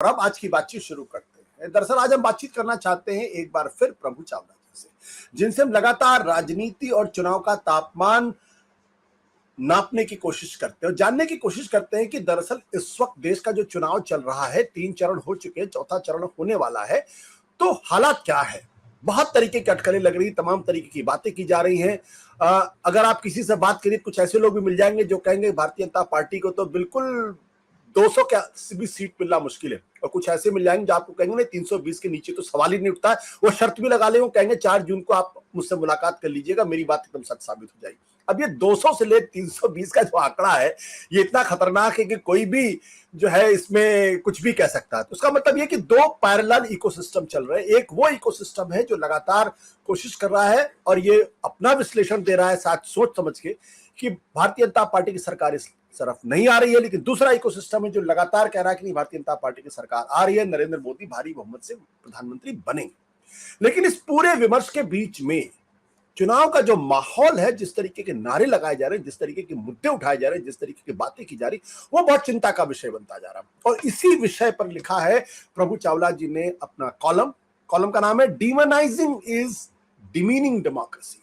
और अब आज की बातचीत शुरू करते हैं। दरअसल आज हम बातचीत करना चाहते हैं एक बार फिर प्रभु चावला जी से, जिनसे हम लगातार राजनीति और चुनाव का तापमान नापने की कोशिश करते हैं और जानने की कोशिश करते हैं कि दरअसल इस वक्त देश का जो चुनाव चल रहा है, 3 चरण हो चुके हैं, चौथा चरण होने वाला है, तो हालात क्या है। बहुत तरीके की अटकलें लग रही, तमाम तरीके की बातें की जा रही हैं। अगर आप किसी से बात करिए, कुछ ऐसे लोग भी मिल जाएंगे जो कहेंगे भारतीय जनता पार्टी को तो बिल्कुल 200 के भी सीट मिलना मुश्किल है, और कुछ ऐसे मिल जाएंगे जो आपको कहेंगे नहीं, 320 के नीचे तो सवाल ही नहीं उठता है। वो शर्त भी लगा ले, वो कहेंगे 4 जून को आप मुझसे मुलाकात कर लीजिएगा, मेरी बात एकदम सच साबित हो जाएगी। अब ये 200 से ले 320 का जो आंकड़ा है, ये इतना खतरनाक है कि कोई भी जो है इसमें कुछ भी कह सकता है। तो उसका मतलब ये कि दो पैरेलल इकोसिस्टम चल रहे हैं। एक वो इकोसिस्टम है जो लगातार कोशिश कर रहा है और ये अपना विश्लेषण दे रहा है साथ सोच समझ के कि भारतीय जनता पार्टी की सरकार इस तरफ नहीं आ रही है, लेकिन दूसरा इकोसिस्टम है जो लगातार कह रहा है कि नहीं, भारतीय जनता पार्टी की सरकार आ रही है, नरेंद्र मोदी भारी बहुमत से प्रधानमंत्री बनेंगे। लेकिन इस पूरे विमर्श के बीच में चुनाव का जो माहौल है, जिस तरीके के नारे लगाए जा रहे हैं, जिस तरीके के मुद्दे उठाए जा रहे हैं, जिस तरीके की बातें की जा रही, वो बहुत चिंता का विषय बनता जा रहा है। और इसी विषय पर लिखा है प्रभु चावला जी ने अपना कॉलम का नाम है demonising is demeaning democracy.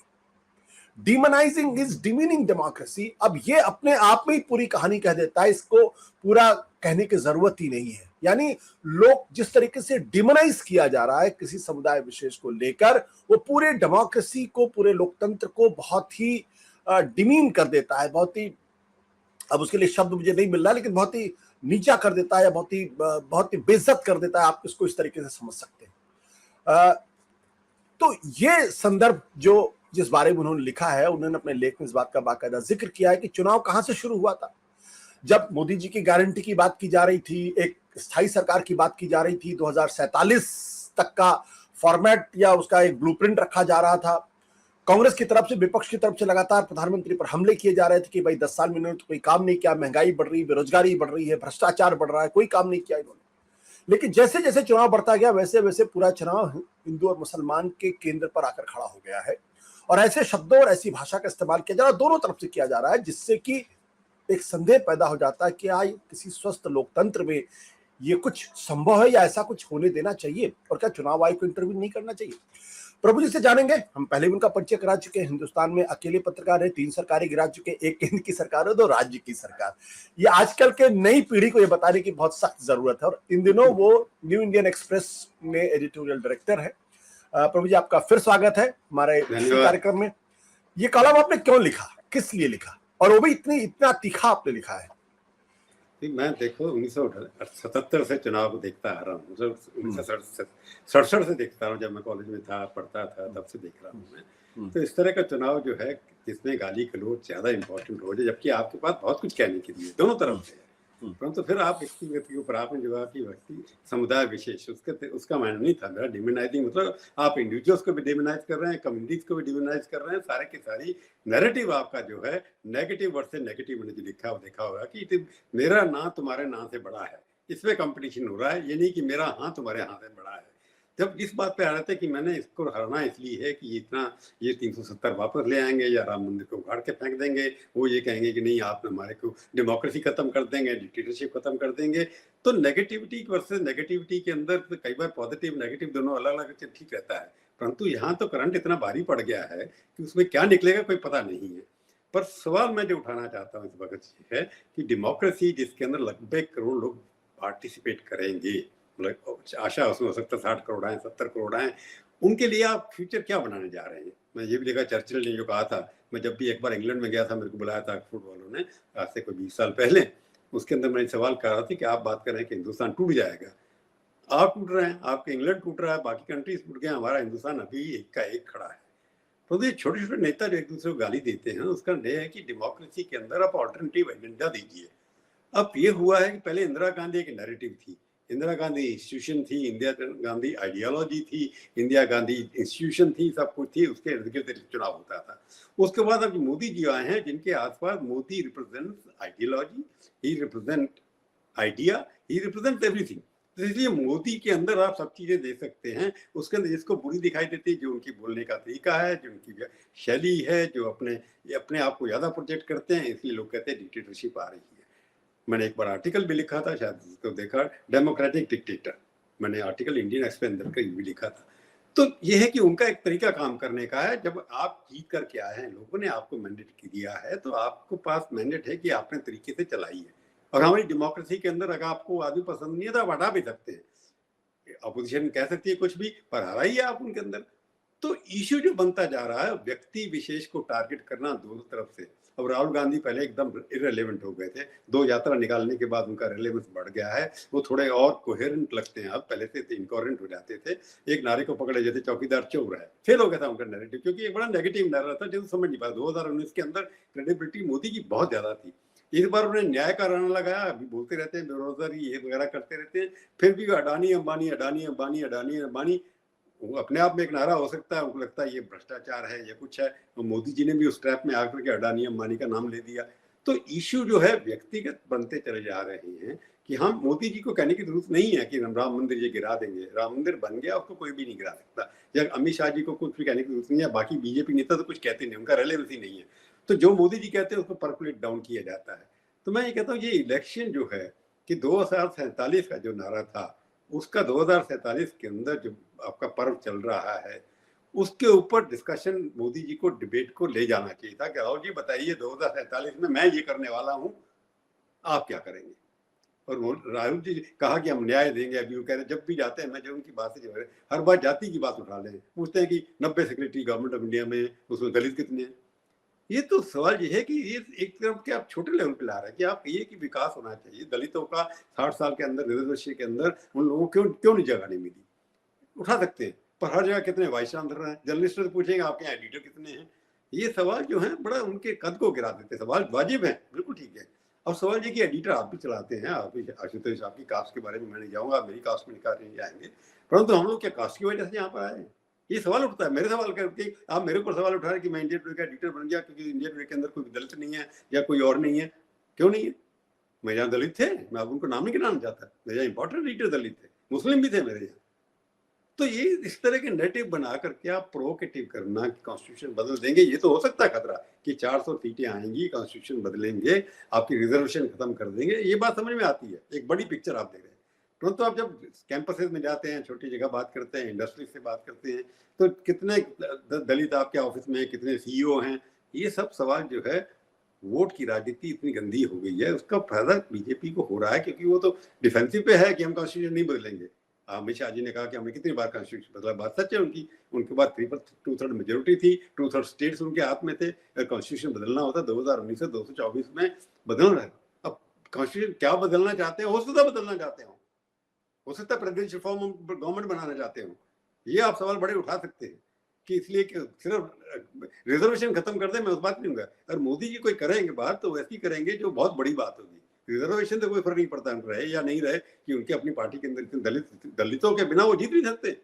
Demonising is demeaning democracy. अब ये अपने आप में ही पूरी कहानी कह देता है, इसको पूरा कहने की जरूरत ही नहीं है। यानी लोग जिस तरीके से डिमोनाइज किया जा रहा है किसी समुदाय विशेष को लेकर, वो पूरे डेमोक्रेसी को, पूरे लोकतंत्र को बहुत ही डिमीन कर देता है, बहुत ही, अब उसके लिए शब्द मुझे नहीं मिल रहा, लेकिन बहुत ही नीचा कर देता है, या बहुत ही बेइज्जत कर देता है। आप इसको इस तरीके से समझ सकते हैं। तो ये संदर्भ जो जिस बारे में उन्होंने लिखा है, उन्होंने अपने लेख में इस बात का बाकायदा जिक्र किया है कि चुनाव कहां से शुरू हुआ था। जब मोदी जी की गारंटी की बात की जा रही थी, एक स्थायी सरकार की बात की जा रही थी, 2047 तक का फॉर्मेट या उसका एक ब्लूप्रिंट रखा जा रहा था। कांग्रेस की तरफ से, विपक्ष की तरफ से लगातार प्रधानमंत्री पर हमले किए जा रहे थे कि भाई 10 साल में इन्होंने तो कोई काम नहीं किया, महंगाई बढ़ रही, बेरोजगारी बढ़ रही है, भ्रष्टाचार बढ़ रहा है, कोई काम नहीं किया इन्होंने। लेकिन जैसे जैसे चुनाव बढ़ता गया, वैसे वैसे पूरा चुनाव हिंदू और मुसलमान के केंद्र पर आकर खड़ा हो गया है, और ऐसे शब्दों और ऐसी भाषा का इस्तेमाल किया जा रहा है, दोनों तरफ से किया जा रहा है, जिससे कि एक संदेह पैदा हो जाता है कि क्या किसी स्वस्थ लोकतंत्र में ये कुछ संभव है, या ऐसा कुछ होने देना चाहिए, और क्या चुनाव आयोग को इंटरव्यू नहीं करना चाहिए। प्रभु जी से जानेंगे। हम पहले भी उनका परिचय करा चुके हैं। हिंदुस्तान में अकेले पत्रकार है, 3 सरकारें गिरा चुके, एक केंद्र की सरकार है, 2 राज्य की सरकार। ये आजकल के नई पीढ़ी को ये बताने की बहुत सख्त जरूरत है, और इन दिनों वो न्यू इंडियन एक्सप्रेस में एडिटोरियल डायरेक्टर है। प्रभु जी, आपका फिर स्वागत है हमारे कार्यक्रम में। ये कॉलम आपने क्यों लिखा, किस लिए लिखा, और वो भी इतना तीखा आपने लिखा है? मैं देखो 1977 से चुनाव को देखता आ रहा हूँ, 1967 से देखता रहा हूँ। जब मैं कॉलेज में था, पढ़ता था, तब से देख रहा हूँ मैं। तो इस तरह का चुनाव जो है, जिसमें गाली गलौज ज्यादा इंपॉर्टेंट हो जाए, जबकि आपके पास बहुत कुछ कहने के लिए दोनों तरफ से है, परंतु फिर आप व्यक्ति के ऊपर आपने जो कहा कि व्यक्ति समुदाय विशेष, उसका मायना नहीं था मेरा डिमोनाइजिंग। मतलब आप इंडिविजुअल्स को भी डिमोनाइज कर रहे हैं, कम्युनिटीज को भी डिमोनाइज कर रहे हैं, सारे की सारी नैरेटिव आपका जो है नेगेटिव वर्ड से नेगेटिव मैंने जो लिखा, वो देखा होगा कि मेरा ना तुम्हारे ना से बड़ा है, इसमें कंपटीशन हो रहा है। ये नहीं कि मेरा हाँ तुम्हारे हाँ से बड़ा है। जब इस बात पे आ रहे थे कि मैंने इसको हराना इसलिए है कि ये 370 वापस ले आएंगे, या राम मंदिर को उखाड़ के फेंक देंगे, वो ये कहेंगे कि नहीं आप हमारे को डेमोक्रेसी खत्म कर देंगे, डिक्टेटरशिप खत्म कर देंगे। तो नेगेटिविटी वर्सेस नेगेटिविटी के अंदर कई बार पॉजिटिव नेगेटिव दोनों अलग अलग ठीक रहता है, परंतु यहाँ तो करंट इतना भारी पड़ गया है कि उसमें क्या निकलेगा कोई पता नहीं है। पर सवाल मैं जो उठाना चाहता हूँ इस वक्त ये है कि डेमोक्रेसी जिसके अंदर लगभग 1 करोड़ लोग पार्टिसिपेट करेंगे, मतलब आशा उसमें हो सकता है 60 करोड़ आए, 70 करोड़ आए, उनके लिए आप फ्यूचर क्या बनाने जा रहे हैं। मैं ये भी देखा, चर्चिल ने जो कहा था, मैं जब भी एक बार इंग्लैंड में गया था, मेरे को बुलाया था फुटबॉलों ने आज से कोई 20 साल पहले, उसके अंदर मैंने सवाल कर रहा था कि आप बात कर रहे हैं कि हिंदुस्तान टूट जाएगा, आप टूट रहे हैं, आपके इंग्लैंड टूट रहा है, बाकी कंट्रीज टूट गए, हमारा हिंदुस्तान अभी एक का एक खड़ा है। तो ये छोटे छोटे नेता जो एक दूसरे को गाली देते हैं, उसका ये है कि डेमोक्रेसी के अंदर आप ऑल्टरनेटिव एजेंडा दीजिए। अब ये हुआ है कि पहले इंदिरा गांधी एक नैरेटिव थी, इंदिरा गांधी इंस्टीट्यूशन थी, इंदिरा गांधी आइडियोलॉजी थी, इंदिरा गांधी इंस्टीट्यूशन थी, सब कुछ थी, उसके इर्द गिर्द चुनाव होता था। उसके बाद अब मोदी जी आए हैं, जिनके आसपास मोदी रिप्रेजेंट्स आइडियोलॉजी, ही रिप्रेजेंट आइडिया, ही रिप्रेजेंट एवरीथिंग। तो इसलिए मोदी के अंदर आप सब चीजें देख सकते हैं। उसके अंदर जिसको बुरी दिखाई देती है, जो उनकी बोलने का तरीका है, जो उनकी शैली है, जो अपने आप को ज्यादा प्रोजेक्ट करते हैं, इसलिए लोग कहते हैं डिक्टेटरशिप आ रही है। मैंने एक बार आर्टिकल भी लिखा था, शायद उसको देखा, डेमोक्रेटिक डिक्टेटर, मैंने आर्टिकल इंडियन एक्सप्रेस अंदर का भी लिखा था। तो ये है कि उनका एक तरीका काम करने का है, जब आप जीत करके आए हैं, लोगों ने आपको मैंडेट दिया है, तो आपको पास मैंडेट है कि आपने तरीके से चलाई है। और हमारी डेमोक्रेसी के अंदर अगर आपको आदमी पसंद नहीं है तो आप हटा भी सकते हैं, अपोजिशन कह सकती है कुछ भी, पर हरा ही है आप उनके अंदर। तो इश्यू जो बनता जा रहा है व्यक्ति विशेष को टारगेट करना दोनों तरफ से। अब राहुल गांधी पहले एकदम इरेलेवेंट हो गए थे, 2 यात्रा निकालने के बाद उनका रेलेवेंस बढ़ गया है, वो थोड़े और कोहेरेंट लगते हैं अब, पहले से इनकोहेरेंट हो जाते थे। एक नारे को पकड़े जैसे चौकीदार चोर है, फेल हो गया था उनका नैरेटिव, क्योंकि एक बड़ा नेगेटिव नैरेटिव था जो समझ नहीं पाया। 2019 के अंदर क्रेडिबिलिटी मोदी की बहुत ज्यादा थी। इस बार उन्होंने न्याय का रण लगाया, अभी बोलते रहते हैं बेरोजगारी ये वगैरह करते रहते हैं, फिर भी अडानी अंबानी अडानी अंबानी अडानी अंबानी, वो अपने आप में एक नारा हो सकता है, उनको लगता है ये भ्रष्टाचार है या कुछ है, तो मोदी जी ने भी उस ट्रैप में आकर के अडानी अंबानी का नाम ले दिया। तो इश्यू जो है व्यक्तिगत बनते चले जा रहे हैं कि हम मोदी जी को कहने की जरूरत नहीं है कि हम राम मंदिर ये गिरा देंगे, राम मंदिर बन गया, उसको कोई भी नहीं गिरा सकता, या अमित शाह जी को कुछ भी कहने की जरूरत नहीं है, बाकी बीजेपी नेता तो कुछ कहते नहीं, उनका रेलेवेंस ही नहीं है। तो जो मोदी जी कहते हैं उसको परकुलेट डाउन किया जाता है। तो मैं ये कहता हूँ ये इलेक्शन जो है कि 2047 का जो नारा था, उसका 2047 के अंदर जो आपका पर्व चल रहा है, उसके ऊपर डिस्कशन मोदी जी को डिबेट को ले जाना चाहिए था कि राहुल जी बताइए 2047 में मैं ये करने वाला हूं, आप क्या करेंगे। और राहुल जी कहा कि हम न्याय देंगे, अभी वो कह रहे जब भी जाते हैं, मैं जो उनकी बात से हर बार जाति की बात उठा लें, पूछते हैं कि 90 सेक्रेटरी गवर्नमेंट ऑफ इंडिया में, उसमें दलित कितने हैं। ये तो सवाल ये है कि ये एक तरफ के आप छोटे लेवल पे ला रहे हैं कि आप ये कि विकास होना चाहिए, दलितों का 60 साल के अंदर रिजर्वेशन के अंदर उन लोगों को क्यों नहीं जगह नहीं मिली, उठा सकते हैं। पर हर जगह कितने वाइस चांसलर हैं, जर्नलिस्ट से पूछेंगे आपके यहाँ एडिटर कितने हैं। ये सवाल जो है बड़ा उनके कद को गिरा देते, सवाल वाजिब है, बिल्कुल ठीक है। अब सवाल ये कि एडिटर आप भी चलाते हैं, आप भी, आशुतोष आपकी कास्ट के बारे में मैं नहीं जाऊंगा, मेरी कास्ट में निकाल नहीं जाएंगे, परंतु हम लोग क्या कास्ट की वजह से यहाँ पर आए हैं? ये सवाल उठता है, मेरे सवाल करके आप मेरे ऊपर सवाल उठा रहे कि मैं इंडिया टुडे का एडिटर बन गया क्योंकि इंडिया टुडे के अंदर कोई दलित नहीं है या कोई और नहीं है। क्यों नहीं है? मैं यहाँ दलित थे, मैं अब उनको नाम नहीं गिनाना चाहता, मेरे यहाँ इंपॉर्टेंट एडिटर दलित थे, मुस्लिम भी थे मेरे यहाँ। तो ये इस तरह के नेरेटिव बना करके आप प्रोवोकेटिव करना कि कॉन्स्टिट्यूशन बदल देंगे, ये तो हो सकता है खतरा कि 400 सीटें आएंगी, कॉन्स्टिट्यूशन बदलेंगे, आपकी रिजर्वेशन खत्म कर देंगे, ये बात समझ में आती है, एक बड़ी पिक्चर आप दे रहे हैं। परंतु आप जब कैंपसेस में जाते हैं, छोटी जगह बात करते हैं, इंडस्ट्री से बात करते हैं, तो कितने दलित आपके ऑफिस में, कितने सीईओ हैं, ये सब सवाल जो है, वोट की राजनीति इतनी गंदी हो गई है, उसका फायदा बीजेपी को हो रहा है, क्योंकि वो तो डिफेंसिव पे है कि हम कॉन्स्टिट्यूशन नहीं बदलेंगे। अमित शाह जी ने कहा कि हमने कितनी बार कॉन्स्टिट्यूशन बदला, बात सच है उनकी, उनके बाद 2/3 मेजोरिटी थी, 2/3 स्टेट्स उनके हाथ में थे, कॉन्स्टिट्यूशन बदलना होता 2019 से 224 में बदल रहा है। अब कॉन्स्टिट्यूशन क्या बदलना चाहते हैं, हो सकता है बदलना चाहते हो सकता है प्रेसिडेंशियल फॉर्म गवर्नमेंट बनाना चाहते हो, ये आप सवाल बड़े उठा सकते हैं कि इसलिए कि सिर्फ रिजर्वेशन खत्म कर दे, मैं उस बात नहीं हूँ। अगर मोदी जी कोई करेंगे बात तो वैसी करेंगे जो बहुत बड़ी बात होगी। रिजर्वेशन से कोई फर्क नहीं पड़ता रहे या नहीं रहे, कि उनके अपनी पार्टी के अंदर दलितों के बिना वो जीत नहीं सकते।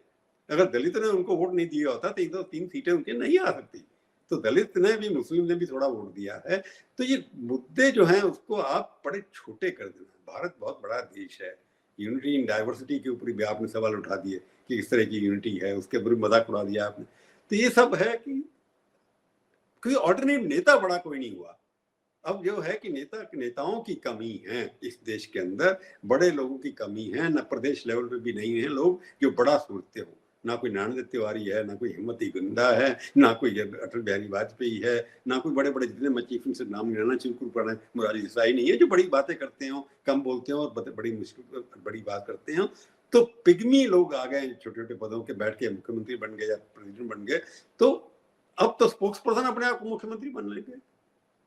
अगर दलितों ने उनको वोट नहीं दिया होता तो 1-2-3 सीटें उनके नहीं आ सकती। तो दलित ने भी, मुस्लिम ने भी थोड़ा वोट दिया है। तो ये मुद्दे जो हैं उसको आप बड़े छोटे कर देना। भारत बहुत बड़ा देश है, यूनिटी इन डाइवर्सिटी के ऊपर भी आपने सवाल उठा दिए कि किस तरह की यूनिटी है, उसके ऊपर मजाक उड़ा दिया आपने। तो ये सब है कि कोई ऑल्टरनेट नेता बड़ा कोई नहीं हुआ। अब जो है कि नेताओं की कमी है इस देश के अंदर, बड़े लोगों की कमी है, न प्रदेश लेवल पे भी नहीं है लोग जो बड़ा सोचते हो। ना कोई नारायण तिवारी है, ना कोई हिम्मती गुंडा है, ना कोई अटल बिहारी वाजपेयी है, ना कोई बड़े बड़े जितने मैं चीफ से नाम लेना शुरू पड़ा मुरारी देसाई नहीं है जो बड़ी बातें करते हो, कम बोलते हो और बड़ी मुश्किल बड़ी बात करते हो। तो पिग्मी लोग आ गए, छोटे छोटे पदों के बैठ के मुख्यमंत्री बन गए या प्रेसिडेंट बन गए। तो अब तो स्पोक्स पर्सन अपने आप को मुख्यमंत्री बन लेंगे।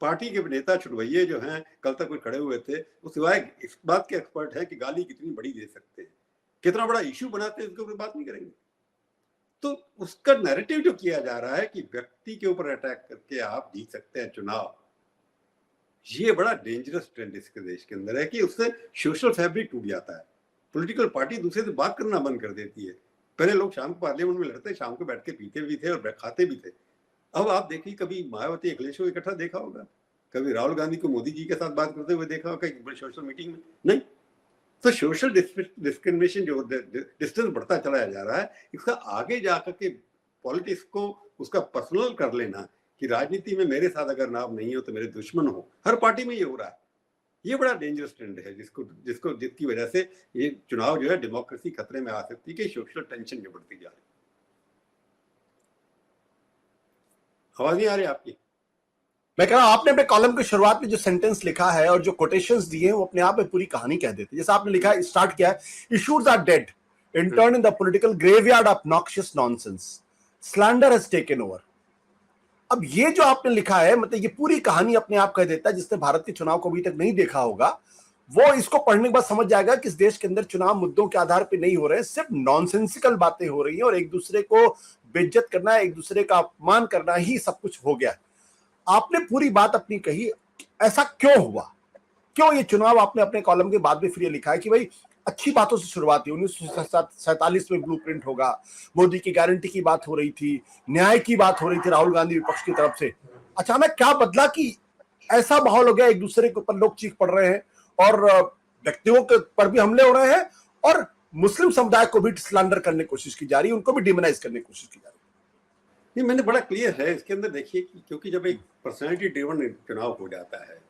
पार्टी के नेता छुटवैये जो हैं, कल तक कोई खड़े हुए थे, वो सिवाय इस बात के एक्सपर्ट है कि गाली कितनी बड़ी दे सकते हैं, कितना बड़ा इश्यू बनाते हैं, उसके ऊपर बात नहीं करेंगे। तो उसका नैरेटिव जो किया जा रहा है कि व्यक्ति के ऊपर अटैक करके आप जीत सकते हैं चुनाव, ये बड़ा डेंजरस ट्रेंड इसके देश के अंदर है कि उससे सोशल फैब्रिक टूट जाता है। पॉलिटिकल पार्टी दूसरे से बात करना बंद कर देती है। पहले लोग शाम को पार्लियामेंट में लड़ते, शाम को बैठ के पीते भी थे और खाते भी थे। अब आप देखिए, कभी मायावती अखिलेश को इकट्ठा देखा होगा, कभी राहुल गांधी को मोदी जी के साथ बात करते हुए देखा होगा सोशल मीटिंग में? नहीं। तो सोशल डिस्क्रिमिनेशन जो डिस्टेंस बढ़ता चला जा रहा है, इसका आगे जाकर के पॉलिटिक्स को उसका पर्सनल कर लेना कि राजनीति में मेरे साथ अगर नाम नहीं हो तो मेरे दुश्मन हो, हर पार्टी में ये हो रहा है। ये बड़ा डेंजरस ट्रेंड है जिसको जिसको जिसकी वजह से ये चुनाव जो है डेमोक्रेसी खतरे में आ सकती है कि सोशल टेंशन जो बढ़ती जा रही। आवाज नहीं आ रही आपकी? मैं कह रहा हूं आपने अपने कॉलम की शुरुआत में जो सेंटेंस लिखा है और जो कोटेशंस दिए हैं वो अपने आप में पूरी कहानी कह देते हैं। जैसे आपने लिखा है, स्टार्ट किया है, issues are dead, interred in the political graveyard of noxious nonsense, slander has taken over. अब ये जो आपने लिखा है, मतलब ये पूरी कहानी अपने आप कह देता है। जिसने भारत के चुनाव को अभी तक नहीं देखा होगा वो इसको पढ़ने के बाद समझ जाएगा कि इस देश के अंदर चुनाव मुद्दों के आधार पर नहीं हो रहे हैं, सिर्फ नॉनसेंसिकल बातें हो रही हैं और एक दूसरे को बेइज्जत करना, एक दूसरे का अपमान करना ही सब कुछ हो गया है। आपने पूरी बात अपनी कही, ऐसा क्यों हुआ, क्यों ये चुनाव? आपने अपने कॉलम के बाद भी फिर ये लिखा है कि भाई अच्छी बातों से शुरुआत हुई, 1947 में ब्लूप्रिंट होगा, मोदी की गारंटी की बात हो रही थी, न्याय की बात हो रही थी राहुल गांधी विपक्ष की तरफ से। अचानक क्या बदला कि ऐसा माहौल हो गया, एक दूसरे के ऊपर लोग चीख पड़ रहे हैं और व्यक्तियों के पर भी हमले हो रहे हैं और मुस्लिम समुदाय को भी स्लैंडर करने की कोशिश की जा रही है, उनको भी डिमोनाइज करने की कोशिश की जा रही है। नहीं, मैंने बड़ा क्लियर है इसके अंदर। देखिए कि क्योंकि जब एक पर्सनैलिटी ड्रिवन चुनाव हो जाता है,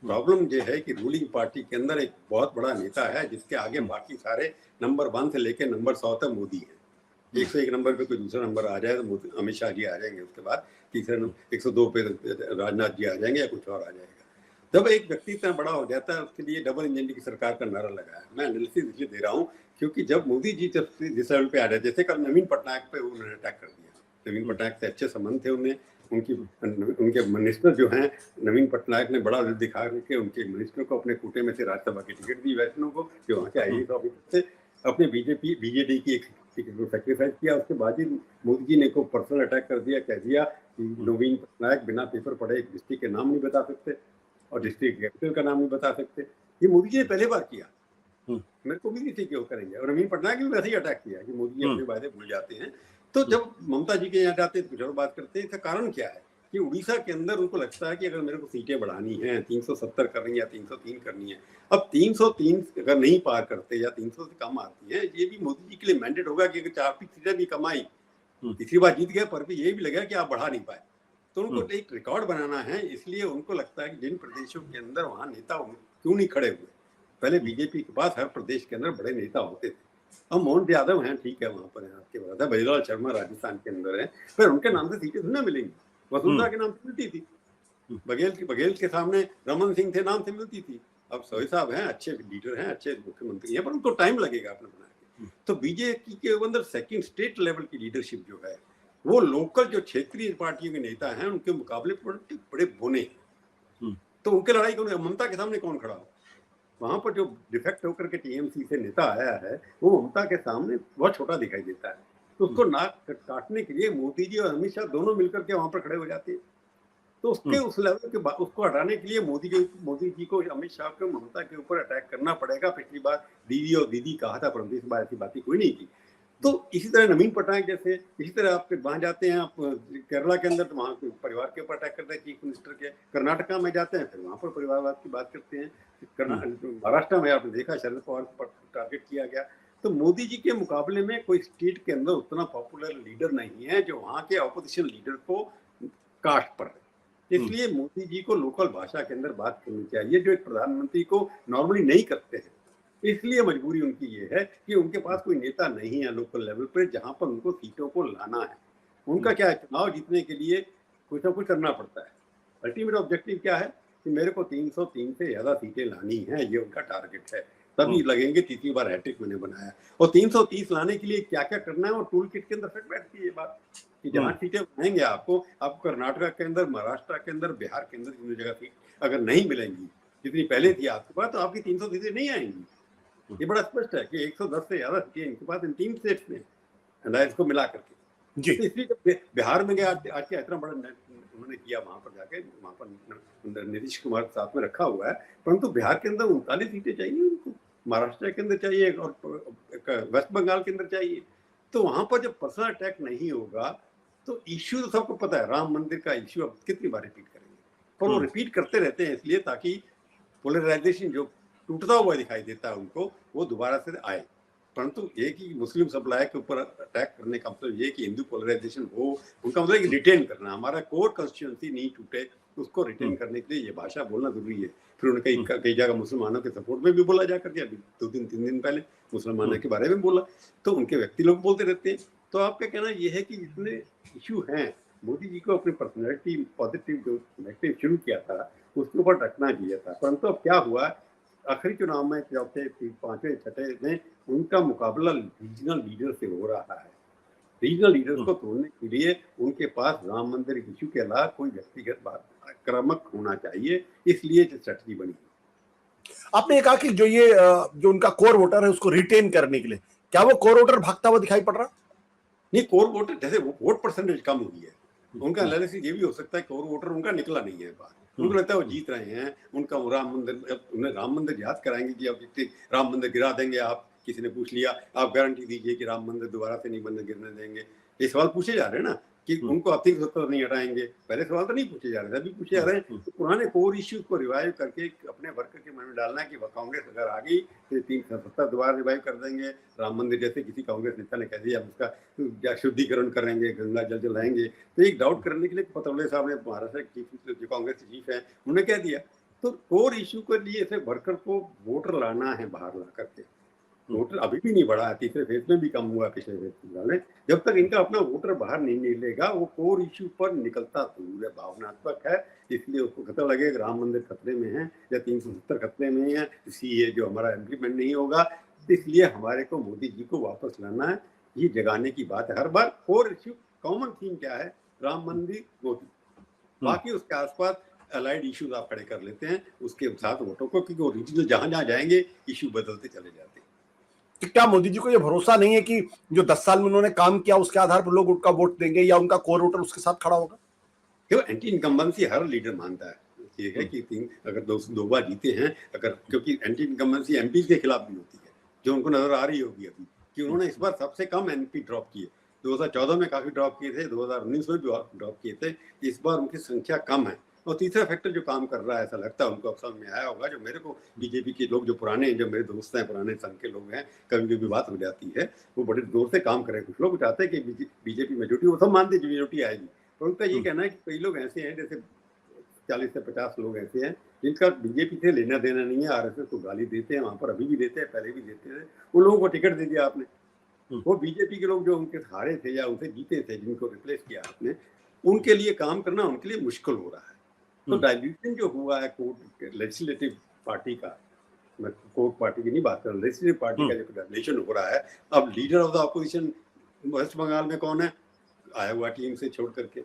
प्रॉब्लम ये है कि रूलिंग पार्टी के अंदर एक बहुत बड़ा नेता है जिसके आगे बाकी सारे नंबर 1 से लेकर नंबर 100 तक मोदी है। 101 नंबर पे कोई दूसरा नंबर आ जाए तो अमित शाह जी आ जाएंगे, उसके बाद तीसरे 102 पे राजनाथ जी आ जाएंगे या कुछ और आ जाएगा। जब एक व्यक्ति इतना बड़ा हो जाता है उसके लिए डबल इंजन की सरकार का नारा लगा है। मैं एनालिसिस इसलिए दे रहा हूँ क्योंकि जब मोदी जी जब जिस लेवल पे आ रहे, जैसे कल नवीन पटनायक पे उन्होंने अटैक कर दिया। नवीन पटनायक से अच्छे संबंध थे उन्हें, उनके मिनिस्टर जो हैं, नवीन पटनायक ने बड़ा दिखा के उनके मिनिस्टर को अपने कोटे में से राज्यसभा की टिकट दी वैष्णव को, जो वहाँ के IAS ऑफिसर थे। अपने बीजेडी की एक टिकट को सेक्रीफाइस किया। उसके बाद ही मोदी जी ने को पर्सनल अटैक कर दिया, कह दिया कि नवीन पटनायक बिना पेपर पढ़े एक डिस्ट्रिक्ट के नाम नहीं बता सकते और डिस्ट्रिक्ट कैपिटल का नाम नहीं बता सकते। ये मोदी जी ने पहले बार किया, मेरे को भी नहीं थी कि वो करेंगे। और नवीन पटनायक ने वैसे ही अटैक किया कि मोदी जी अपने वायदे भूल जाते हैं। तो जब ममता जी के यहाँ जाते हैं तो कुछ और बात करते हैं। इसका कारण क्या है कि उड़ीसा के अंदर उनको लगता है कि अगर मेरे को सीटें बढ़ानी है, 370 करनी या 303 करनी है। अब 303 अगर नहीं पार करते या 300 से कम आती है, ये भी मोदी जी के लिए मैंडेट होगा कि अगर 4 सीटें भी कमाई, तीसरी बार जीत गए, पर भी ये भी लगेगा कि आप बढ़ा नहीं पाए। तो उनको एक रिकॉर्ड बनाना है, इसलिए उनको लगता है कि जिन प्रदेशों के अंदर वहाँ नेता क्यों नहीं खड़े हुए। पहले बीजेपी के पास हर प्रदेश के अंदर बड़े नेता होते थे। अब मोहन यादव हैं, ठीक है, वहां पर है आपके बाद है, बजरलाल शर्मा राजस्थान के अंदर है, पर उनके नाम से सीटें थोड़ी ना मिलेंगी। वसुंधरा के नाम से मिलती थी, बघेल के सामने रमन सिंह थे, नाम से मिलती थी। अब सोई साहब हैं, अच्छे लीडर हैं, अच्छे मुख्यमंत्री हैं, पर उनको टाइम लगेगा अपने बना के। तो बीजेपी के अंदर सेकंड स्टेट लेवल की लीडरशिप जो है, वो लोकल जो क्षेत्रीय पार्टियों के नेता हैं उनके मुकाबले बड़े बोने हैं। तो उनके लड़ाई कौन, ममता के सामने कौन खड़ा हो? वहां पर जो डिफेक्ट होकर के टीएमसी से नेता आया है वो ममता के सामने बहुत छोटा दिखाई देता है। तो उसको नाक काटने के लिए मोदी जी और अमित शाह दोनों मिलकर के वहां पर खड़े हो जाते हैं। तो उसके उस लेवल के उसको हटाने के लिए मोदी जी को अमित शाह को ममता के ऊपर अटैक करना पड़ेगा। पिछली बार दीदी और दीदी कहा था, परंतु इस बार ऐसी बातें कोई नहीं की। तो इसी तरह नवीन पटनायक जैसे, इसी तरह आप वहां जाते हैं, आप केरला के अंदर तो वहाँ परिवार के ऊपर अटैक करते हैं चीफ मिनिस्टर के। कर्नाटका में जाते हैं फिर वहां पर परिवारवाद की बात करते हैं। महाराष्ट्र में आपने देखा शरद पवार पर टारगेट किया गया। तो मोदी जी के मुकाबले में कोई स्टेट के अंदर उतना पॉपुलर लीडर नहीं है जो वहाँ के ऑपोजिशन लीडर को काट पड़ रहे। इसलिए मोदी जी को लोकल भाषा के अंदर बात करनी चाहिए, जो एक प्रधानमंत्री को नॉर्मली नहीं करते हैं। इसलिए मजबूरी उनकी ये है कि उनके पास कोई नेता नहीं है लोकल लेवल पर जहां पर उनको सीटों को लाना है। उनका क्या है, चुनाव जीतने के लिए कुछ ना कुछ करना पड़ता है। अल्टीमेट ऑब्जेक्टिव क्या है कि मेरे को 303 से ज्यादा सीटें लानी है, ये उनका टारगेट है। तभी लगेंगे तीसरी बार हैट्रिक मैंने बनाया। और 330 लाने के लिए क्या क्या करना है और टूल किट के अंदर फिट बैठती है ये बात कि जहाँ सीटें बनाएंगे आपको कर्नाटक के अंदर, महाराष्ट्र के अंदर, बिहार के अंदर जितनी जगह सीट अगर नहीं मिलेंगी जितनी पहले थी आपके पास, तो आपकी 300 सीटें नहीं आएंगी। ये बड़ा स्पष्ट है कि 110 से ज्यादा सीटें इनके पास इन 3 स्टेट्स में इसको मिला करके जी। तो इसलिए बिहार में गया आज के इतना बड़ा उन्होंने किया, वहां पर जाके वहां पर नीतीश कुमार के साथ में रखा हुआ है, परंतु बिहार के अंदर 39 सीटें चाहिए उनको, महाराष्ट्र के अंदर चाहिए और वेस्ट बंगाल के अंदर चाहिए। तो वहां पर जब पर्सनल अटैक नहीं होगा तो इश्यू तो सबको पता है, राम मंदिर का इश्यू अब कितनी बार रिपीट करेंगे, पर वो रिपीट करते रहते हैं इसलिए ताकि पोलराइजेशन जो टूटता हुआ दिखाई देता है उनको, वो दोबारा से आए। परंतु एक ही मुस्लिम समुदाय के ऊपर अटैक करने का मतलब ये कि हिंदू पोलराइजेशन हो, उनका मतलब रिटेन करना, हमारा कोर कॉन्स्टिट्यूएंसी नहीं टूटे, उसको रिटेन करने के लिए ये भाषा बोलना जरूरी है। फिर उन्होंने कई जगह मुसलमानों के सपोर्ट में भी बोला जा करके, अभी 2-3 दिन पहले मुसलमानों के बारे में बोला, तो उनके व्यक्ति लोग बोलते रहते हैं। तो आपका कहना ये है कि जितने इशू हैं, मोदी जी को अपनी पर्सनैलिटी पॉजिटिव जो नेगेटिव शुरू किया था उसके ऊपर रखना चाहिए था, परंतु अब क्या हुआ, आखिरी चुनाव में चौथे पांचवें छठे में उनका मुकाबला रीजनल लीडर से हो रहा है। रीजनल लीडर्स को तोड़ने के लिए उनके पास राम मंदिर इशू के अलावा कोई व्यक्तिगत बात आक्रामक होना चाहिए, इसलिए स्ट्रेटजी बनी। आपने ये कहा कि जो उनका कोर वोटर है उसको रिटेन करने के लिए, क्या वो कोर वोटर भागता हुआ दिखाई पड़ रहा? नहीं, कोर वोटर जैसे वोट परसेंटेज कम हुई है, उनका एनालिसिस ये भी हो सकता है कोर वोटर उनका निकला नहीं है बाहर, उनको लगता है वो जीत रहे हैं, उनका उन्हें राम मंदिर याद कराएंगे कि अब राम मंदिर गिरा देंगे, आप किसी ने पूछ लिया आप गारंटी दीजिए कि राम मंदिर दोबारा से नहीं मंदिर गिरने देंगे, ये सवाल पूछे जा रहे हैं ना कि उनको अब 370 नहीं हटाएंगे, पहले सवाल तो नहीं पूछे जा रहे थे, अभी पूछे जा रहे हैं। तो पुराने कोर इश्यूज को रिवाइव करके अपने वर्कर के मन में डालना कि कांग्रेस अगर आ गई तो 370 दोबारा रिवाइव कर देंगे, राम मंदिर जैसे किसी कांग्रेस नेता ने कह दिया उसका शुद्धिकरण करेंगे, गंगा जल जलाएंगे, तो एक डाउट करने के लिए पटौले साहब ने महाराष्ट्र चीफ जो कांग्रेस चीफ है उन्होंने कह दिया। तो कोर इश्यू के लिए ऐसे वर्कर को वोटर लाना है बाहर ला करके, वोटर अभी भी नहीं बढ़ा है, तीसरे फेज में भी कम हुआ पिछले फेज में, जब तक इनका अपना वोटर बाहर नहीं निकलेगा वो कोर इश्यू पर निकलता जरूर है, भावनात्मक है, इसलिए उसको खतरा लगे राम मंदिर खतरे में है या 370 खतरे में है, सीए जो हमारा इम्प्लीमेंट नहीं होगा, इसलिए हमारे को मोदी जी को वापस लाना है, ये जगाने की बात है। हर बार कोर इश्यू कॉमन थीम क्या है, राम मंदिर मोदी, बाकी उसके आसपास अलाइड इश्यूज आप खड़े कर लेते हैं उसके साथ वोटों को, क्योंकि वो रीजनल जहां जहां जाएंगे इश्यू बदलते चले जाते हैं। तो क्या मोदी जी को ये भरोसा नहीं है कि जो 10 साल में उन्होंने काम किया उसके आधार पर लोग उनका वोट देंगे या उनका कोर वोटर उसके साथ खड़ा होगा? क्यों एंटी इनकम्बेंसी हर लीडर मानता है, ये है कि अगर दो बार जीते हैं, अगर क्योंकि एंटी इनकम्बेंसी एमपी के खिलाफ भी होती है जो उनको नजर आ रही होगी अभी कि उन्होंने इस बार सबसे कम एमपी ड्रॉप किए, 2014 में काफी ड्रॉप किए थे, 2019 में भी ड्रॉप किए थे, इस बार उनकी संख्या कम है। और तीसरा फैक्टर जो काम कर रहा है, ऐसा लगता है उनको अब समझ में आया होगा, जो मेरे को बीजेपी के लोग जो पुराने जो मेरे दोस्त हैं, पुराने संघ के लोग हैं, कभी कभी बात हो जाती है, वो बड़े जोर से काम करें, कुछ लोग चाहते हैं कि बीजेपी मेजोरिटी, वो सब मानते हैं मेजोरिटी आएगी, तो उनका ये कहना है कि कई लोग ऐसे हैं जैसे 40 से 50 लोग ऐसे हैं जिनका बीजेपी से लेना देना नहीं है, आरएसएस को गाली देते हैं, वहां पर अभी भी देते हैं, पहले भी देते थे, उन लोगों को टिकट दे दिया आपने। वो बीजेपी के लोग जो उनके हारे थे या उनसे जीते थे, जिनको रिप्लेस किया आपने, उनके लिए काम करना उनके लिए मुश्किल हो रहा है। तो डाइल्यूशन जो हुआ है कोर्ट लेजिस्लेटिव पार्टी का, मैं कोर्ट पार्टी की नहीं बात कर रहा, लेजिस्लेटिव पार्टी का जो डाइल्यूशन हो रहा है, अब leader of the opposition West Bengal में कौन है, आया हुआ टीम से छोड़ करके,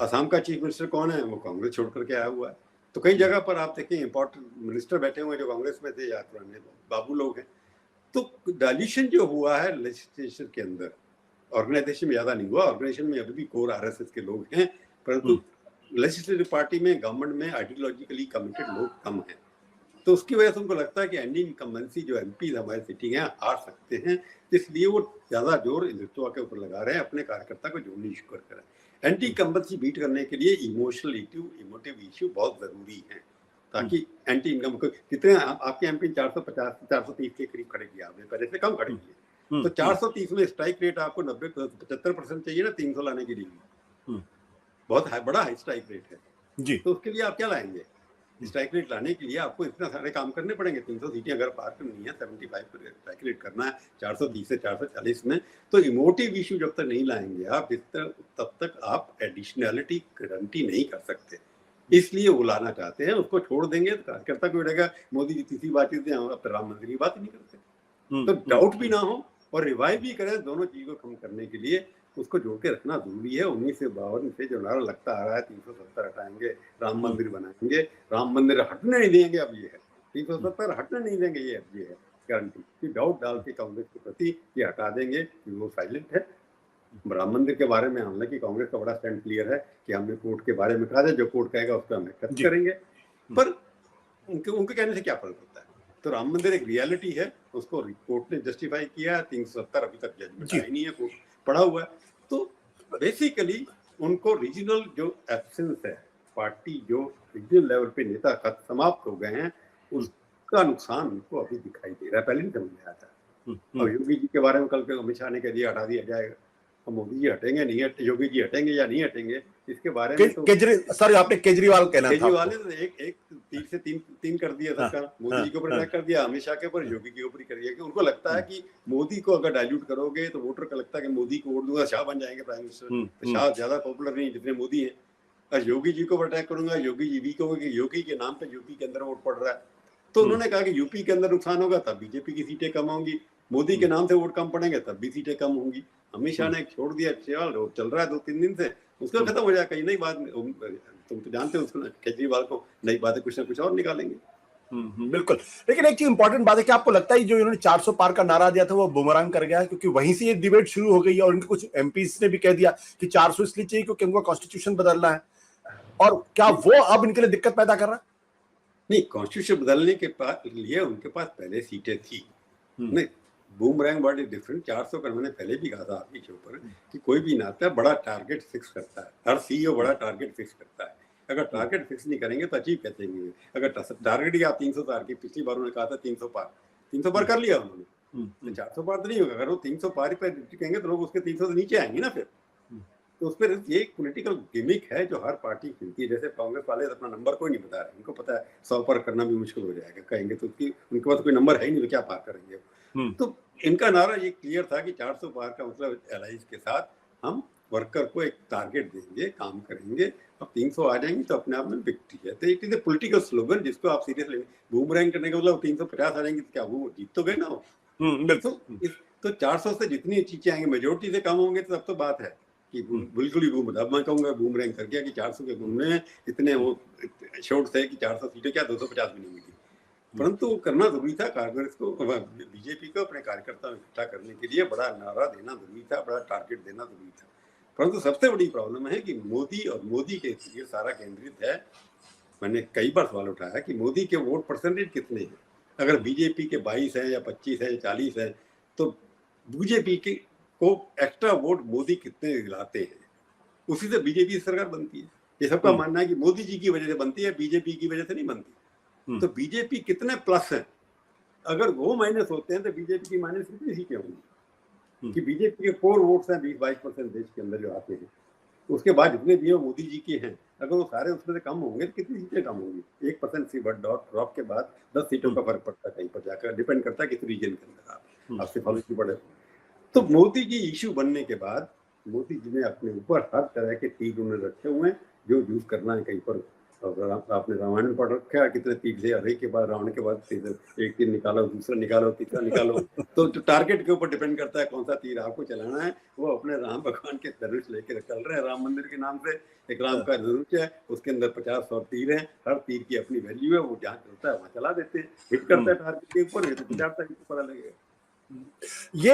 असम का चीफ मिनिस्टर कौन है, वो कांग्रेस छोड़ करके आया हुआ है, तो कई जगह पर आप देखें इंपॉर्टेंट मिनिस्टर बैठे हुए जो कांग्रेस में थे या पुराने बाबू लोग हैं। तो डाइल्यूशन जो हुआ है लेजिस्लेचर के अंदर, ऑर्गेनाइजेशन में ज्यादा नहीं हुआ, ऑर्गेनाइजेशन में अभी भी कोर आरएसएस के लोग हैं, परंतु लेजिस्लेटिव पार्टी में, गवर्नमेंट में आइडियोलॉजिकली कमिटेड लोग कम हैं, तो उसकी वजह से उनको लगता है कि एंटी इनकम्बेंसी जो एमपी हमारे सिटिंग है हार सकते हैं, इसलिए वो ज्यादा जोर हिंदुत्व के ऊपर लगा रहे हैं, अपने कार्यकर्ता को जोड़ने की शुक्र करें। एंटी इनकम्बेंसी बीट करने के लिए इमोशनल इमोटिव इश्यू बहुत जरूरी है, ताकि एंटी इनकम कितने आपके एमपी 450 430 के करीब खड़े किया आपने, पहले से कम खड़े किए, तो 430 में स्ट्राइक रेट आपको 75% चाहिए ना 300 लाने के लिए, बहुत बड़ा हाई स्ट्राइक रेट है जी। तो उसके लिए आप क्या लाएंगे, स्ट्राइक रेट लाने के लिए आपको इतना सारे काम करने पड़ेंगे, 300 सीटें अगर पार करनी है, 75 स्ट्राइक रेट करना है 430 से 440 में, तो इमोटिव इशू जब तक नहीं लाएंगे आप तब तक आप एडिशनैलिटी गारंटी नहीं कर सकते, इसलिए वो लाना चाहते हैं, उसको छोड़ देंगे तो कार्यकर्ता को रहेगा मोदी जी तीसरी बातचीत से अब राम मंदिर की बात ही नहीं करते, तो डाउट भी ना हो और रिवाइव भी करें, दोनों चीजों को कम करने के लिए उसको जोड़ के रखना जरूरी है। 1952 से जो नारा लगता आ रहा है 370 हटाएंगे, राम मंदिर बनाएंगे, राम मंदिर हटने नहीं देंगे, अब ये है 370 हटने नहीं देंगे, ये है गारंटी कि डाउट डाल के कांग्रेस के प्रति ये हटा देंगे, वो साइलेंट है। राम मंदिर के बारे में हालांकि कांग्रेस का बड़ा स्टैंड क्लियर है कि हमने कोर्ट के बारे में कहा था, जो कोर्ट कहेगा उस पर हम एक्सेप्ट करेंगे, पर उनके कहने से क्या फर्क होता है, तो राम मंदिर एक रियलिटी है, उसको कोर्ट ने जस्टिफाई किया, 370 अभी तक जजमेंट आई नहीं है, कोर्ट पड़ा हुआ है, तो बेसिकली उनको रीजनल जो एब्सेंस है, पार्टी जो रीजनल लेवल पे नेता समाप्त हो गए हैं, उसका नुकसान उनको अभी दिखाई दे रहा है, पहले नहीं समझ में आया था। और योगी जी के बारे में कल के अमित शाह ने कह दिया हटा दिया जाएगा, अब मोदी जी हटेंगे नहीं हटे, योगी जी हटेंगे या नहीं हटेंगे, इसके बारे में तो सर आपने केजरीवाल कहना था, केजरीवाल ने तो एक तीन से तीन कर दिया सरकार। मोदी जी के ऊपर अटैक कर दिया, अमित शाह के ऊपर, योगी के ऊपर ही कर दिया कि उनको लगता है कि मोदी को अगर डाइल्यूट करोगे तो वोटर को लगता है कि मोदी को वोट दूंगा शाह बन जाएंगे प्राइम मिनिस्टर। तो शाह ज्यादा पॉपुलर नहीं जितने मोदी है। और योगी जी को अटैक करूंगा, योगी जी वीक होगा कि योगी के नाम पे यूपी के अंदर वोट पड़ रहा है, तो उन्होंने कहा कि यूपी के अंदर नुकसान होगा तब बीजेपी की सीटें कम होंगी, मोदी के नाम से वोट कम पड़ेंगे तब भी सीटें कम होंगी। अमित शाह ने छोड़ दिया, चल रहा है 2-3 दिन से, उसका खत्म हो जाएगा। नई बात तुम तो जानते हो उसको, केजरीवाल को नई बातें कुछ ना कुछ और निकालेंगे। बिल्कुल। लेकिन एक चीज इंपॉर्टेंट बात है कि आपको लगता है जो इन्होंने 400 पार का नारा दिया था वो बुमरांग कर गया है, क्योंकि वहीं से ये डिबेट शुरू हो गई है और इनके कुछ एमपीज ने भी कह दिया कि 400 इसलिए चाहिए क्योंकि उनको कॉन्स्टिट्यूशन बदलना है, और क्या वो अब इनके लिए दिक्कत पैदा कर रहा है? नहीं, कॉन्स्टिट्यूशन बदलने के लिए उनके पास पहले सीटें थी। नहीं, बूमरैंग वर्ड इज डिफरेंट। 400 का मैंने पहले भी कहा था आपके शो पर कि कोई भी नाता बड़ा टारगेट फिक्स करता है, हर सीईओ बड़ा टारगेट फिक्स करता है। अगर टारगेट फिक्स नहीं करेंगे तो अचीव कैसे करेंगे? अगर टारगेट ही आप 300 पार की, पिछली बार उन्होंने कहा था 300 पार कर लिया उन्होंने, 400 पार तो नहीं होगा। अगर वो 300 पार पे टिकेंगे तो लोग उसके 300 से नीचे आएंगे ना फिर। तो उस पर ये एक पॉलिटिकल गिमिक है जो हर पार्टी खेलती है। जैसे कांग्रेस वाले अपना नंबर कोई नहीं बता रहे, उनको पता है 100 पार करना भी मुश्किल हो जाएगा, कहेंगे तो उनके पास कोई नंबर है ही नहीं, क्या पार करेंगे। तो इनका नारा ये क्लियर था कि 400 पार का मतलब एलाइज के साथ हम वर्कर को एक टारगेट देंगे, काम करेंगे, अब 300 आ जाएंगे तो अपने आप में विक्ट्री है। तो it is a political slogan जिसको आप सीरियस लेंगे। बूमरैंग करने का मतलब 350 आ जाएंगे तो क्या वो जीत तो गए ना हो। तो 400 से जितनी चीजें आएंगे मेजोरिटी से कम होंगे तो तब तो बात है कि बिल्कुल ही अब मैं कहूंगा बूमरैंग कर गया कि 400 के घूमने इतने वो शॉर्ट थे कि 400 सीटें क्या 250 भी नहीं मिली। परंतु वो करना जरूरी था, कांग्रेस को, बीजेपी को अपने कार्यकर्ताओं इकट्ठा करने के लिए बड़ा नारा देना जरूरी था, बड़ा टारगेट देना जरूरी था। परंतु सबसे बड़ी प्रॉब्लम है कि मोदी और मोदी के ये सारा केंद्रित है। मैंने कई बार सवाल उठाया कि मोदी के वोट परसेंटेज कितने हैं। अगर बीजेपी के 22 है या 25 है या 40 है तो बीजेपी को एक्स्ट्रा वोट मोदी कितने दिलाते हैं, उसी से बीजेपी की सरकार बनती है। ये सबका मानना है कि मोदी जी की वजह से बनती है, बीजेपी की वजह से नहीं बनती। तो बीजेपी कितने प्लस है, अगर वो माइनस होते हैं तो बीजेपी की माइनस कितनी सीटें होंगी? कि बीजेपी के कोर वोट्स हैं 20-22% देश के अंदर जो आते हैं, उसके बाद जितने भी मोदी जी के हैं, अगर वो सारे उसमें से कम होंगे तो कितनी सीटें कम होंगी? 1% सी ड्रॉप के बाद 10 सीटों का फर्क पड़ता है कहीं पर जाकर, डिपेंड करता है किस रीजन के अंदर आपसे पॉलिसी बढ़े। तो मोदी जी इश्यू बनने के बाद मोदी जी ने अपने ऊपर हर तरह के तीर उन्हें रखे हुए हैं, जो यूज करना है कहीं पर। आपने रामायण पढ़ रखा है, कितने तीर थे, अरे के बाद रावण के बाद एक तीर निकालो, दूसरा निकालो, तीसरा निकालो। तो टारगेट के ऊपर डिपेंड करता है कौन सा तीर आपको चलाना है। वो अपने राम भगवान के धनुष लेकर चल रहे हैं, राम मंदिर के नाम से एक राम का धनुष है, उसके अंदर 50-100 तीर हैं, हर तीर की अपनी वैल्यू है, वो जहाँ चलता है वहाँ चला देते हैं, हिट करता है टारगेट के ऊपर, तो पता लगेगा। ये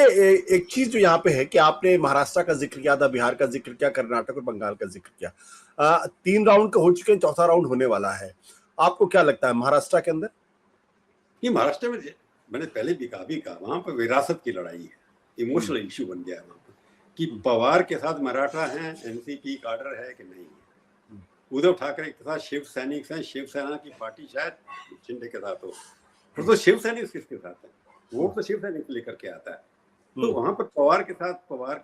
एक चीज जो यहाँ पे है कि आपने महाराष्ट्र का जिक्र किया था, बिहार का जिक्र किया, कर्नाटक और बंगाल का जिक्र किया। 3 राउंड का हो चुके हैं, 4था राउंड होने वाला है। आपको क्या लगता है महाराष्ट्र के अंदर? ये महाराष्ट्र में मैंने पहले भी कहा वहां पर विरासत की लड़ाई है, इमोशनल इश्यू बन गया है वहां पर कि पवार के साथ मराठा हैं, एनसीपी कार्डर है कि नहीं है। उद्धव ठाकरे के साथ शिव सैनिक हैं, शिवसेना की पार्टी शायद शिंदे के साथ हो, तो शिव सैनिक किसके साथ है? वोट तो शिव सैनिक लेकर के आता है। तो वहां पर पवार के साथ,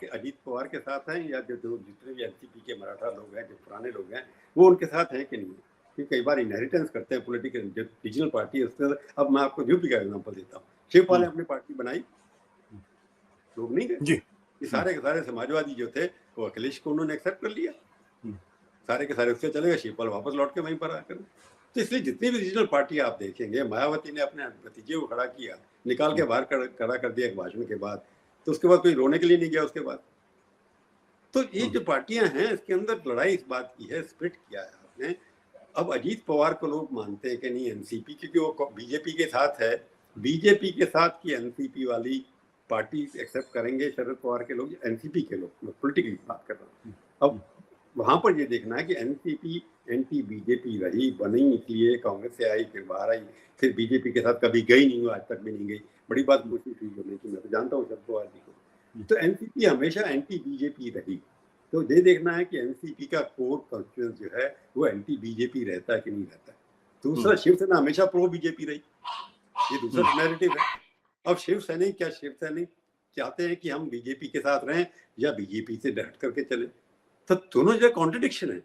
अजीत पवार के साथ हैं, या जो जितने भी एनसीपी के मराठा लोग हैं, जो पुराने लोग हैं, वो उनके साथ हैं कि नहीं? क्योंकि कई बार इनहेरिटेंस करते हैं पॉलिटिकल, जो रीजनल पार्टी है उसके। अब मैं आपको यूपी का एग्जाम्पल देता हूँ। शिवपाल ने अपनी पार्टी बनाई, लोग नहीं गए, ये सारे के सारे समाजवादी जो थे वो अखिलेश को उन्होंने एक्सेप्ट कर लिया, सारे के सारे उससे चले गए, शिवपाल वापस लौट के वहीं पर आकर। तो इसलिए जितनी भी रीजनल पार्टी आप देखेंगे, मायावती ने अपने भतीजे को खड़ा किया, निकाल के बाहर खड़ा कर दिया एक भाषण के बाद, तो उसके बाद कोई रोने के लिए नहीं गया उसके बाद। तो ये जो पार्टियां हैं इसके अंदर लड़ाई इस बात की है, स्प्लिट किया है आपने। अब अजीत पवार को लोग मानते हैं कि नहीं एनसीपी, क्योंकि वो बीजेपी के साथ है, बीजेपी के साथ की एनसीपी वाली पार्टी एक्सेप्ट करेंगे शरद पवार के लोग, एनसीपी के लोग, मैं पॉलिटिकली बात कर रहा हूँ। अब वहां पर ये देखना है कि एनसीपी एंटी बीजेपी रही, बनी इसलिए कांग्रेस से आई, फिर बाहर आई, फिर बीजेपी के साथ कभी गई नहीं, आज तक भी नहीं गई। बड़ी बात कोशिश हुई बोलने की, मैं तो जानता हूँ शरद पवार जी को। तो एनसीपी हमेशा एंटी बीजेपी रही। तो ये देखना है कि एनसीपी का कोर कॉन्स्टिट्यूएंस जो है वो एंटी बीजेपी रहता है कि नहीं रहता है। दूसरा, शिवसेना हमेशा प्रो बीजेपी रही, ये दूसरा नैरेटिव है। अब शिव सैनिक क्या शिव सैनिक चाहते हैं कि हम बीजेपी के साथ रहें या बीजेपी से हट करके चले, तो दोनों जो कॉन्ट्रडिक्शन है।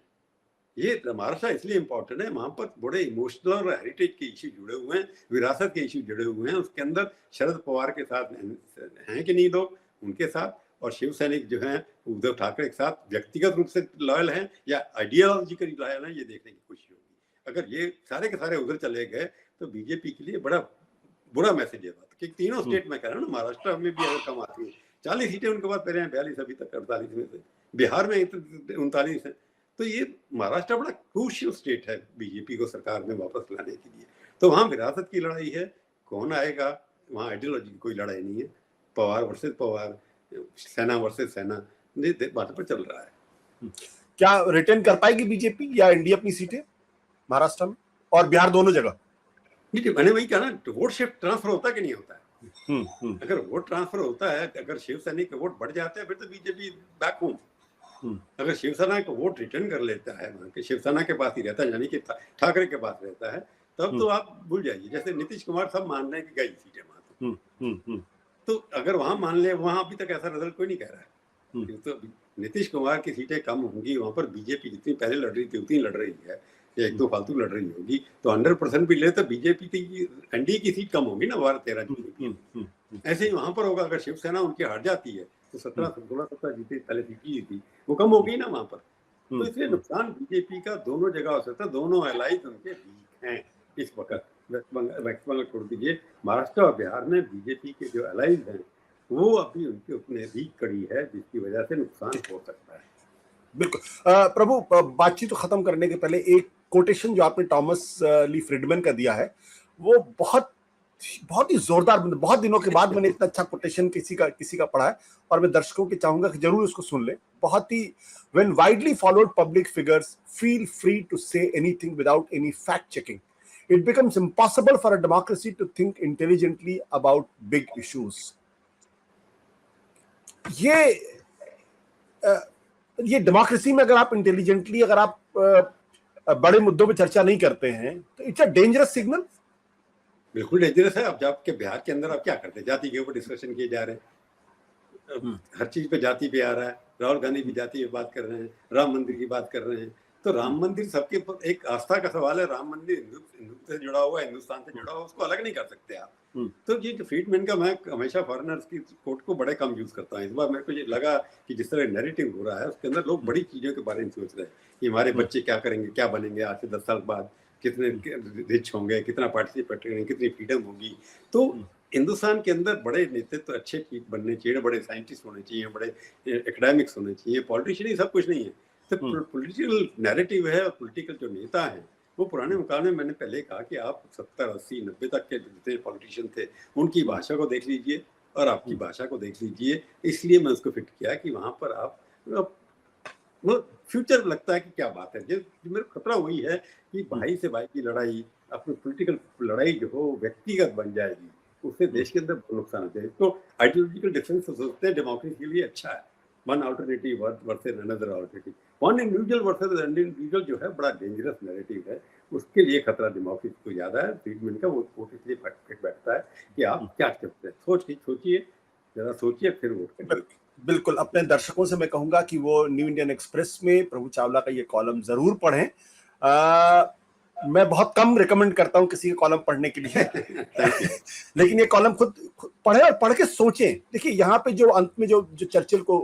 ये महाराष्ट्र इसलिए इम्पोर्टेंट है, वहां पर बड़े इमोशनल और हेरिटेज के इश्यू जुड़े हुए हैं, विरासत के इश्यू जुड़े हुए हैं। उसके अंदर शरद पवार के साथ हैं कि नहीं लोग, उनके साथ, और शिव सैनिक जो हैं उद्धव ठाकरे के साथ व्यक्तिगत रूप से लॉयल हैं या आइडियोलॉजिकली लॉयल हैं, ये देखने की कोशिश होगी। अगर ये सारे के सारे उधर चले गए तो बीजेपी के लिए बड़ा बुरा मैसेज है बात कि तीनों स्टेट में कह रहा हूँ ना, महाराष्ट्र में भी अगर कम आती है 40 सीटें उनके पास पहले हैं, 42 अभी तक 48 में से, बिहार में 39 है। तो ये महाराष्ट्र बड़ा क्रूशियल स्टेट है बीजेपी को सरकार में वापस लाने के लिए। तो वहाँ विरासत की लड़ाई है, कौन आएगा, वहाँ आइडियोलॉजी की कोई लड़ाई नहीं है, पवार वर्सेस पवार, सेना वर्सेस सेना, बात पर चल रहा है। क्या रिटेन कर पाएगी बीजेपी या एनडीए अपनी सीटें महाराष्ट्र में और बिहार दोनों जगह? मैंने वही कहा ना, वोट शिफ्ट ट्रांसफर होता कि नहीं होता है? अगर वोट ट्रांसफर होता है, अगर शिवसेना के वोट बढ़ जाते हैं फिर तो बीजेपी बैक होम। अगर शिवसेना को वोट रिटर्न कर लेता है, वहां के शिवसेना के पास ही रहता है, यानी कि ठाकरे के पास रहता है, तब तो आप भूल जाइए। जैसे नीतीश कुमार सब मान रहे हैं कि गई सीटें वहां, तो अगर वहां मान ले, वहां अभी तक ऐसा रिजल्ट कोई नहीं कह रहा है। तो नीतीश कुमार की सीटें कम होंगी, वहां पर बीजेपी जितनी पहले लड़ रही थी उतनी लड़ रही है, या 1-2 फालतू लड़ रही होगी, तो 100% भी ले तो बीजेपी की एनडीए की सीट कम होगी ना, 12-13 जीतेगी। ऐसे ही वहां पर होगा, अगर शिवसेना उनकी हट जाती है तो 17-16 जीते पहले जीती थी, वो कम हो गई ना वहां पर। तो इसलिए नुकसान बीजेपी का दोनों जगह हो सकता है, दोनों एलाइज उनके वीक हैं इस वक्त। वेस्ट बंगाल छोड़ दीजिए, महाराष्ट्र और बिहार में बीजेपी के जो एलाइज हैं वो अभी उनके उतने वीक कड़ी है, जिसकी वजह से नुकसान हो सकता है। बिल्कुल। प्रभु, बातचीत को खत्म करने के पहले एक कोटेशन जो आपने थॉमस ली फ्रीडमैन का दिया है, वो बहुत ही जोरदार, बहुत दिनों के बाद मैंने इतना अच्छा कोटेशन किसी का पढ़ा है, और मैं दर्शकों के चाहूंगा कि जरूर उसको सुन ले। बहुत ही, when widely followed public figures feel free to say anything without any fact checking, it becomes impossible for a democracy to think intelligently about big issues. ये डेमोक्रेसी में अगर आप इंटेलिजेंटली, अगर आप बड़े मुद्दों पे चर्चा नहीं करते हैं तो इट्स अ डेंजरस सिग्नल। बिल्कुल डेंजरस है। अब आपके बिहार के अंदर आप क्या करते हैं, जाति के ऊपर डिस्कशन किए जा रहे हैं, हर चीज पे जाति पे आ रहा है, राहुल गांधी भी जाति पे बात कर रहे हैं, राम मंदिर की बात कर रहे हैं। तो राम मंदिर सबके एक आस्था का सवाल है, राम मंदिर हिंदू से जुड़ा हुआ, हिंदुस्तान से जुड़ा हुआ, उसको अलग नहीं कर सकते आप। तो ये जो फ्रीडमैन का, मैं हमेशा फॉरेनर्स की कोर्ट को बड़े कम यूज करता हूँ। इस बार मेरे को ये लगा कि जिस तरह नैरेटिव हो रहा है उसके अंदर लोग बड़ी चीजों के बारे में सोच रहे हैं कि हमारे बच्चे क्या करेंगे, क्या बनेंगे आज से 10 साल बाद, कितने रिच होंगे, कितना पार्टिसिपेट करेंगे, कितनी फ्रीडम होगी। तो हिंदुस्तान के अंदर बड़े नेतृत्व अच्छे बनने चाहिए, बड़े साइंटिस्ट होने चाहिए, बड़े एकेडमिक्स होने चाहिए, पॉलिटिशियन ही सब कुछ नहीं है। तो पॉलिटिकल नैरेटिव है और पॉलिटिकल जो नेता है वो पुराने मुकाबले में, मैंने पहले कहा कि आप 70, 80, 90 तक के जितने पॉलिटिशियन थे उनकी भाषा को देख लीजिए और आपकी भाषा को देख लीजिए। इसलिए मैं उसको फिट किया कि वहां पर आप वो फ्यूचर लगता है कि क्या बात है। जो मेरा खतरा वही है कि भाई से भाई की लड़ाई, अपनी पॉलिटिकल लड़ाई जो हो व्यक्तिगत बन जाएगी, उससे देश के अंदर नुकसान होते हैं। तो आइडियोलॉजिकल डिफरेंस सोचते हैं डेमोक्रेसी के लिए अच्छा है, one alternative versus another alternative, one individual versus individual जो है बड़ा डेंजरस नैरेटिव है। उसके लिए खतरा डेमोक्रेसी को ज्यादा है। फ्रीडमैन का वो वोट इसलिए फिट बैठता है कि आप क्या करते हैं, सोचिए जरा, सोचिए फिर वोट करिए। बिल्कुल। अपने दर्शकों से मैं कहूंगा कि वो न्यू इंडियन एक्सप्रेस में प्रभु चावला का ये कॉलम जरूर पढ़ें। मैं बहुत कम रिकमेंड करता हूं किसी के कॉलम पढ़ने के लिए लेकिन ये कॉलम खुद पढ़े और पढ़ के सोचें। देखिए यहाँ पे जो अंत में जो चर्चिल को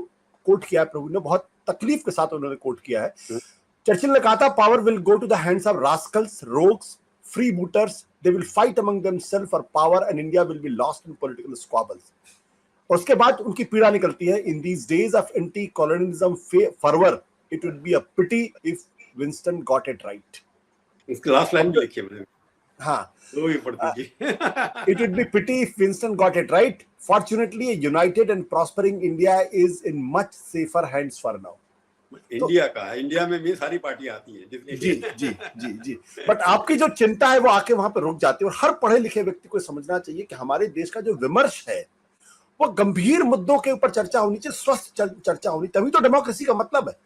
कोट किया है प्रभु ने, बहुत तकलीफ के साथ उन्होंने कोट किया है। चर्चिल ने कहा था, power will go to the hands of rascals, rogues, freebooters, they will fight among themselves for power and India will be lost in political squabbles. और उसके बाद उनकी पीड़ा निकलती है, in these days of anti colonialism fervour it would be a pity if Winston got it right. इसकी last line भी लिखी है मैंने। हाँ, वो भी पढ़ दीजिए। It would be pity if Winston got it right. Fortunately, a united and prospering India is in much safer hands for now. India का है, इंडिया में भी सारी पार्टियां आती हैं। जी जी जी जी। बट आपकी जो चिंता है वो आके वहां पे रुक जाती है। और हर पढ़े लिखे व्यक्ति को समझना चाहिए कि हमारे देश का जो विमर्श है वो गंभीर मुद्दों के ऊपर चर्चा होनी चाहिए, स्वस्थ चर्चा होनी, तभी तो डेमोक्रेसी का मतलब है।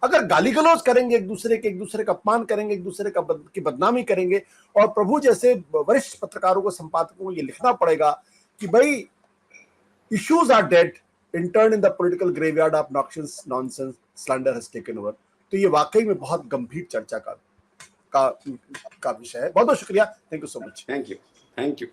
अगर गाली गलौज करेंगे एक दूसरे का अपमान करेंगे, एक दूसरे की बदनामी करेंगे, और प्रभु जैसे वरिष्ठ पत्रकारों को, संपादकों को ये लिखना पड़ेगा कि भाई issues are dead, interned in the political graveyard of noxious nonsense, slander has taken over. तो ये वाकई में बहुत गंभीर चर्चा का विषय है। बहुत बहुत शुक्रिया, thank you so much. Thank you.